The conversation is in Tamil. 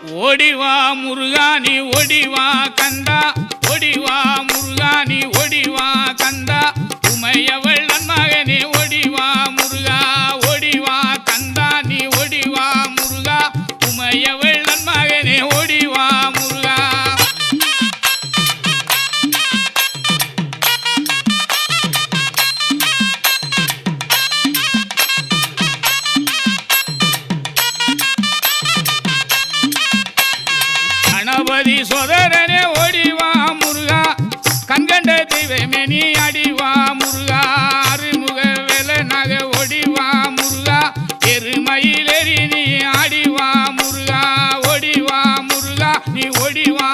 ஓடிவா முருகா நீ ஓடிவா கந்தா, ஓடிவா முருகா நீ ஓடிவா கந்தா, உமையவள் நன்மகனே ஓடிவா முருகா, ஓடிவா கந்தா நீ ஓடிவா முருகா, உமையவள் நன்மகனே ஓடிவா முருகா. கணபதி சோதரனே ஓடிவா முருகா, கண்கண்ட தெய்வமே நீ அடிவா முருகா, அருமுக வேலனாக ஓடிவா முருகா, எருமையிலேறி நீ ஆடிவா முருகா, ஓடிவா முருகா நீ ஓடிவா